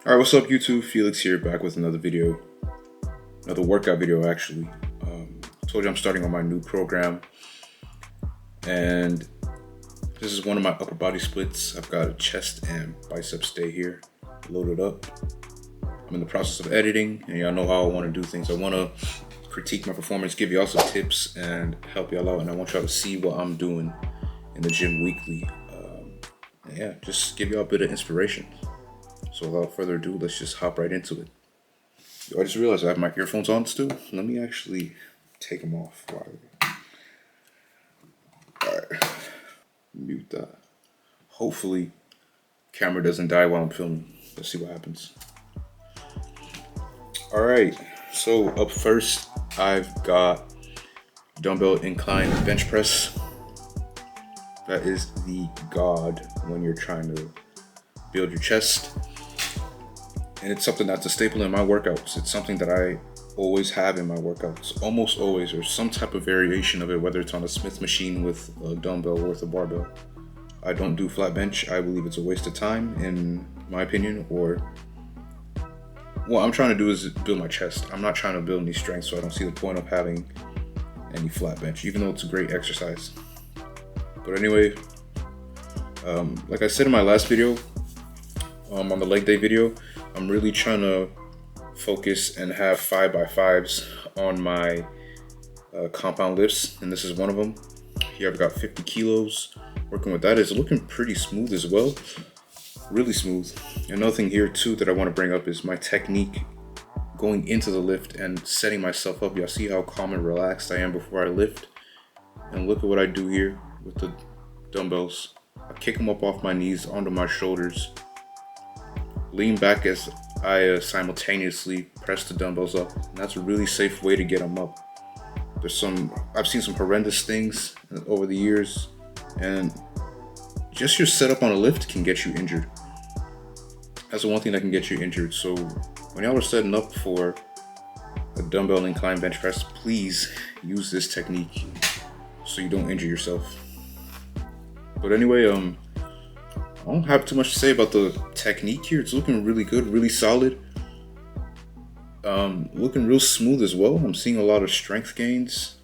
Alright, what's up YouTube? Felix here, back with another video. Another workout video actually. I told you I'm starting on my new program. And this is one of my upper body splits. I've got a chest and biceps day here loaded up. I'm in the process of editing, and y'all know how I want to do things. I want to critique my performance, give y'all some tips, and help y'all out. And I want y'all to see what I'm doing in the gym weekly. Yeah, just give y'all a bit of inspiration. So without further ado, let's just hop right into it. Yo, I just realized I have my earphones on still. Let me actually take them off. Alright, mute that. Hopefully, camera doesn't die while I'm filming. Let's see what happens. Alright, so up first, I've got dumbbell incline bench press. That is the god when you're trying to build your chest. And it's something that's a staple in my workouts. It's something that I always have in my workouts, almost always, or some type of variation of it, whether it's on a Smith machine with a dumbbell or with a barbell. I don't do flat bench. I believe it's a waste of time, in my opinion, or what I'm trying to do is build my chest. I'm not trying to build any strength, so I don't see the point of having any flat bench, even though it's a great exercise. But anyway, like I said in my last video, on the leg day video, I'm really trying to focus and have 5x5s on my compound lifts, and this is one of them. Here I've got 50 kilos. Working with that is looking pretty smooth as well, really smooth. Another thing here too that I want to bring up is my technique going into the lift and setting myself up. Y'all see how calm and relaxed I am before I lift, and look at what I do here with the dumbbells. I kick them up off my knees onto my shoulders, lean back as I simultaneously press the dumbbells up, and that's a really safe way to get them up. I've seen some horrendous things over the years, and just your setup on a lift can get you injured. That's the one thing that can get you injured. So when y'all are setting up for a dumbbell incline bench press, please use this technique so you don't injure yourself. But anyway, I don't have too much to say about the technique here. It's looking really good, really solid. Looking real smooth as well. I'm seeing a lot of strength gains.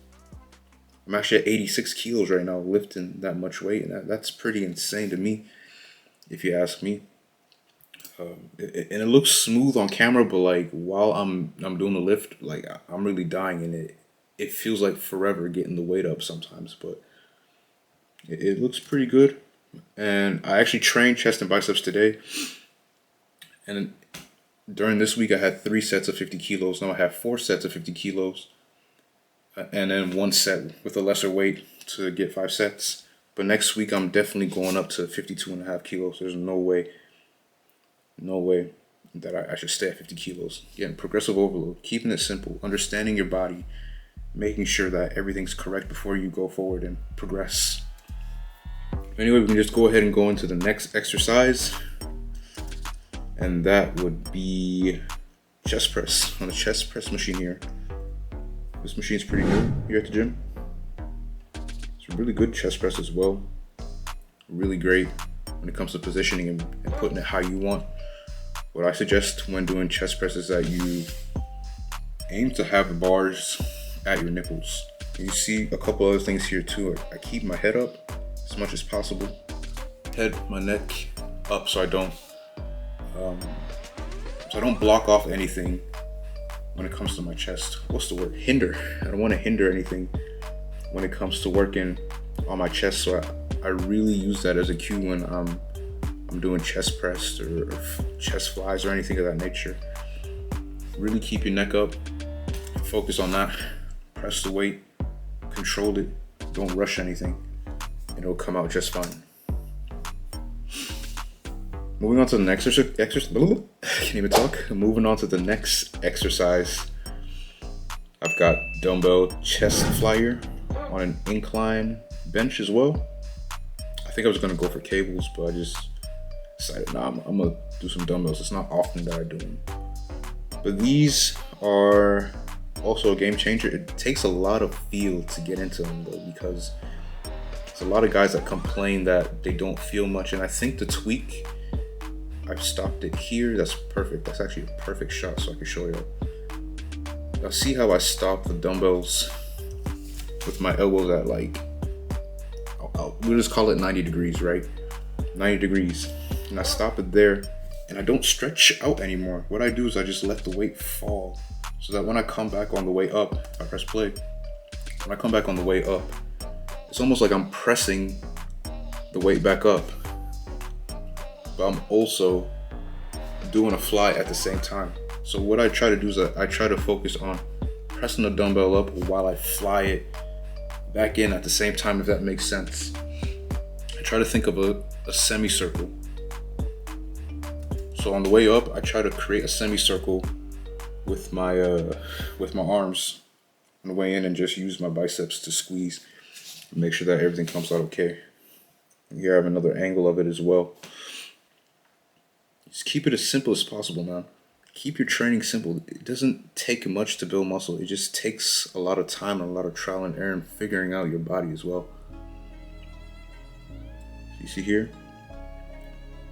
I'm actually at 86 kilos right now, lifting that much weight, and that's pretty insane to me, if you ask me. And it looks smooth on camera, but like while I'm doing the lift, like I'm really dying, and it feels like forever getting the weight up sometimes, but it looks pretty good. And I actually trained chest and biceps today, and during this week I had 3 sets of 50 kilos. Now I have 4 sets of 50 kilos, and then 1 set with a lesser weight to get 5 sets. But next week I'm definitely going up to 52.5 kilos. There's no way that I should stay at 50 kilos. Again, progressive overload, keeping it simple, understanding your body, making sure that everything's correct before you go forward and progress. Anyway, we can just go ahead and go into the next exercise, and that would be chest press on the chest press machine here. This machine's pretty new here at the gym. It's a really good chest press as well. Really great when it comes to positioning and putting it how you want. What I suggest when doing chest press is that you aim to have the bars at your nipples. And you see a couple other things here too. I keep my head up as much as possible. My neck up so I don't block off anything when it comes to my chest. What's the word? Hinder. I don't want to hinder anything when it comes to working on my chest. So I really use that as a cue when I'm doing chest press or chest flies or anything of that nature. Really keep your neck up. Focus on that. Press the weight. Control it. Don't rush anything. It'll come out just fine. Moving on to the next exercise. Can't even talk. Moving on to the next exercise. I've got dumbbell chest flyer on an incline bench as well. I think I was gonna go for cables, but I just decided, nah, I'm gonna do some dumbbells. It's not often that I do them. But these are also a game changer. It takes a lot of feel to get into them though, because there's a lot of guys that complain that they don't feel much, and I think the tweak I've stopped it here. That's perfect. That's actually a perfect shot, so I can show you. Now see how I stop the dumbbells with my elbows at like, we'll just call it 90 degrees, right? 90 degrees. And I stop it there and I don't stretch out anymore. What I do is I just let the weight fall so that when I come back on the way up, I press play. When I come back on the way up, it's almost like I'm pressing the weight back up, but I'm also doing a fly at the same time. So what I try to do is I try to focus on pressing the dumbbell up while I fly it back in at the same time, if that makes sense. I try to think of a semicircle. So on the way up, I try to create a semicircle with my arms on the way in, and just use my biceps to squeeze and make sure that everything comes out okay. And here I have another angle of it as well. Just keep it as simple as possible, man. Keep your training simple. It doesn't take much to build muscle. It just takes a lot of time and a lot of trial and error and figuring out your body as well. You see here?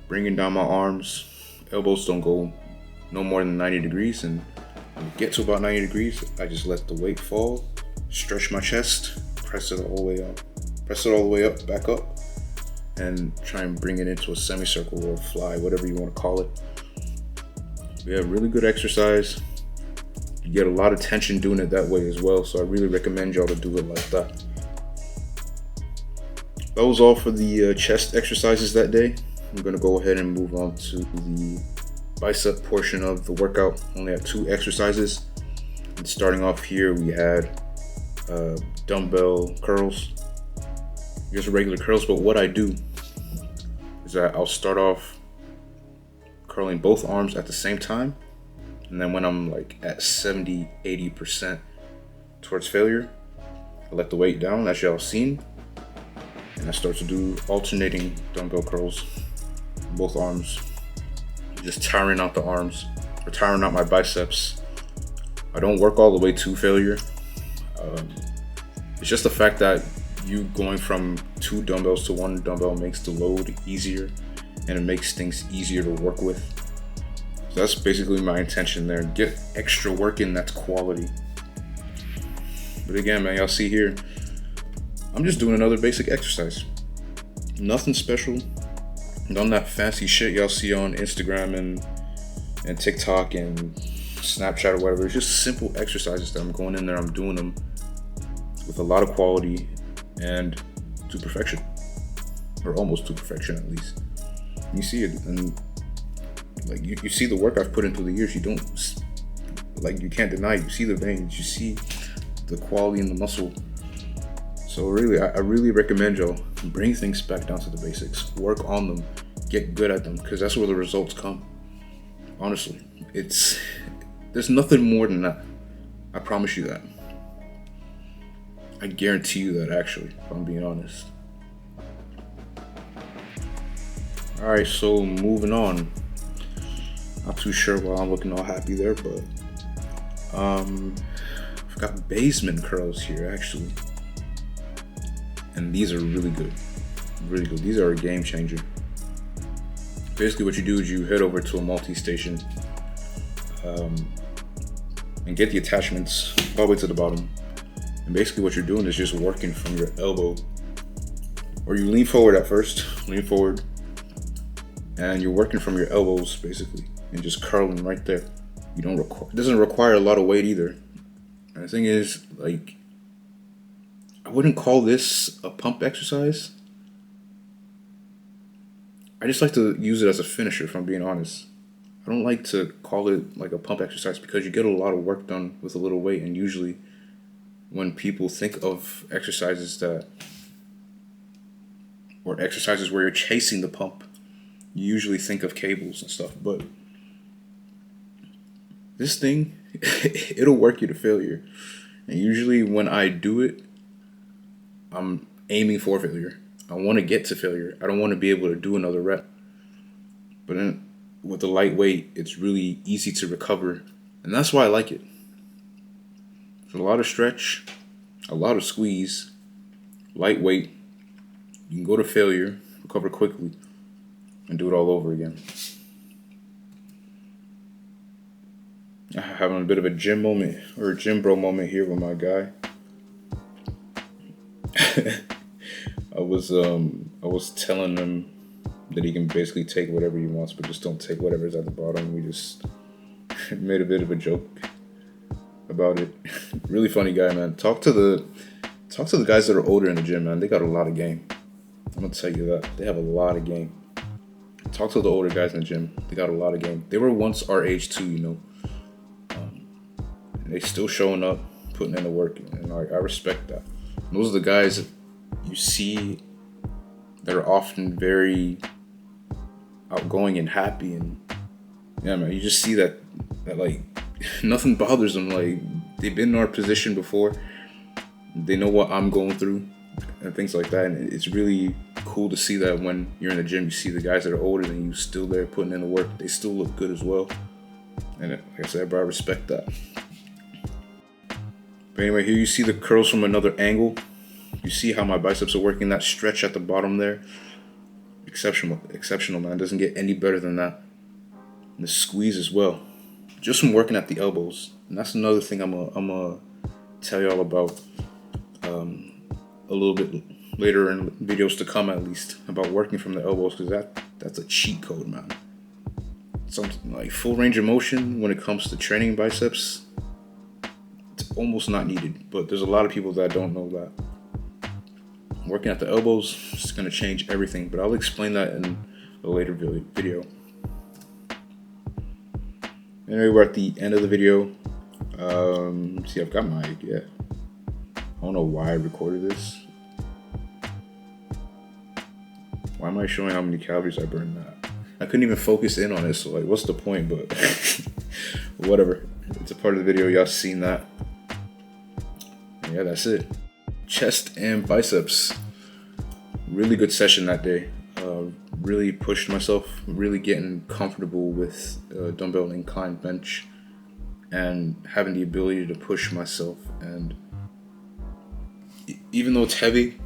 Bringing down my arms. Elbows don't go no more than 90 degrees. And when you get to about 90 degrees, I just let the weight fall, stretch my chest, press it all the way up. Press it all the way up, back up, and try and bring it into a semicircle or a fly, whatever you want to call it. Yeah, really good exercise. You get a lot of tension doing it that way as well, so I really recommend y'all to do it like that. That was all for the chest exercises that day. I'm gonna go ahead and move on to the bicep portion of the workout. Only have 2 exercises. And starting off here, we had dumbbell curls, just regular curls. But what I do is that I'll start off curling both arms at the same time, and then when I'm like at 70-80% towards failure, I let the weight down, as y'all seen, and I start to do alternating dumbbell curls, both arms, just tiring out the arms, or tiring out my biceps. I don't work all the way to failure. It's just the fact that you going from 2 dumbbells to 1 dumbbell makes the load easier, and it makes things easier to work with. So that's basically my intention there. Get extra work in that's quality. But again, man, y'all see here, I'm just doing another basic exercise. Nothing special. None of that fancy shit y'all see on Instagram and TikTok and Snapchat or whatever. It's just simple exercises that I'm going in there, I'm doing them with a lot of quality and to perfection, or almost to perfection at least. You see it, and like you see the work I've put into the years. You don't, like, you can't deny it. You see the veins, you see the quality in the muscle. So really, I really recommend y'all bring things back down to the basics. Work on them, get good at them, because that's where the results come. Honestly, there's nothing more than that. I promise you that. I guarantee you that, actually, if I'm being honest. All right, so moving on. Not too sure why I'm looking all happy there, but I've got basement curls here actually, and these are really good, really good. These are a game changer. Basically, what you do is you head over to a multi-station and get the attachments all the way to the bottom. And basically, what you're doing is just working from your elbow, or you lean forward at first, lean forward. And you're working from your elbows basically, and just curling right there. It doesn't require a lot of weight either. And the thing is, like, I wouldn't call this a pump exercise. I just like to use it as a finisher, if I'm being honest. I don't like to call it like a pump exercise because you get a lot of work done with a little weight. And usually when people think of exercises or exercises where you're chasing the pump, you usually think of cables and stuff, but this thing, it'll work you to failure. And usually when I do it, I'm aiming for failure. I want to get to failure. I don't want to be able to do another rep. But then with the light weight, it's really easy to recover. And that's why I like it. There's a lot of stretch, a lot of squeeze, lightweight. You can go to failure, recover quickly, and do it all over again. Having a bit of a gym moment or a gym bro moment here with my guy. I was telling him that he can basically take whatever he wants, but just don't take whatever's at the bottom. We just made a bit of a joke about it. Really funny guy, man. Talk to the guys that are older in the gym, man. They got a lot of game. I'm gonna tell you that. They have a lot of game. Talk to the older guys in the gym. They got a lot of game. They were once our age too, you know. And they still showing up, putting in the work, and I respect that. And those are the guys that you see that are often very outgoing and happy, and yeah, man, you just see that like nothing bothers them. Like they've been in our position before. They know what I'm going through and things like that. And it's really cool to see that when you're in the gym, you see the guys that are older than you still there putting in the work. They still look good as well. And like I said, bro, I respect that. But anyway, here you see the curls from another angle. You see how my biceps are working. That stretch at the bottom there. Exceptional, man. Doesn't get any better than that. And the squeeze as well. Just from working at the elbows. And that's another thing I'm gonna tell y'all about a little bit later in videos to come, at least, about working from the elbows, because that's a cheat code, man. Something like full range of motion when it comes to training biceps, it's almost not needed, but there's a lot of people that don't know that. Working at the elbows is going to change everything, but I'll explain that in a later video. Anyway, we're at the end of the video. See, I've got my, I don't know why I recorded this. Why am I showing how many calories I burned that? I couldn't even focus in on it, so like, what's the point? But whatever. It's a part of the video. Y'all seen that. And yeah, that's it. Chest and biceps. Really good session that day. Really pushed myself. Really getting comfortable with dumbbell incline bench and having the ability to push myself. And even though it's heavy,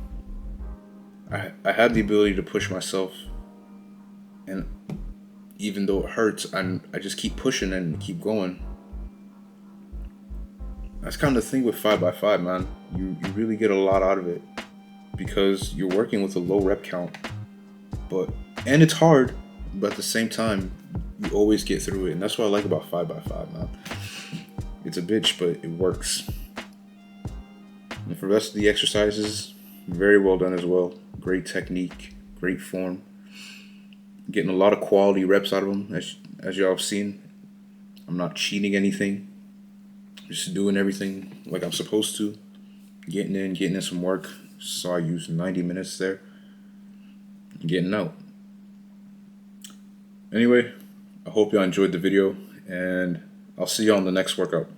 I had the ability to push myself, and even though it hurts, I just keep pushing and keep going. That's kind of the thing with 5x5, man. You really get a lot out of it because you're working with a low rep count, and it's hard, but at the same time, you always get through it, and that's what I like about 5x5, man. It's a bitch, but it works. And for the rest of the exercises, very well done as well. Great technique, great form. Getting a lot of quality reps out of them, as y'all have seen. I'm not cheating anything. Just doing everything like I'm supposed to. Getting in some work. Saw I used 90 minutes there. Getting out. Anyway, I hope y'all enjoyed the video, and I'll see you on the next workout.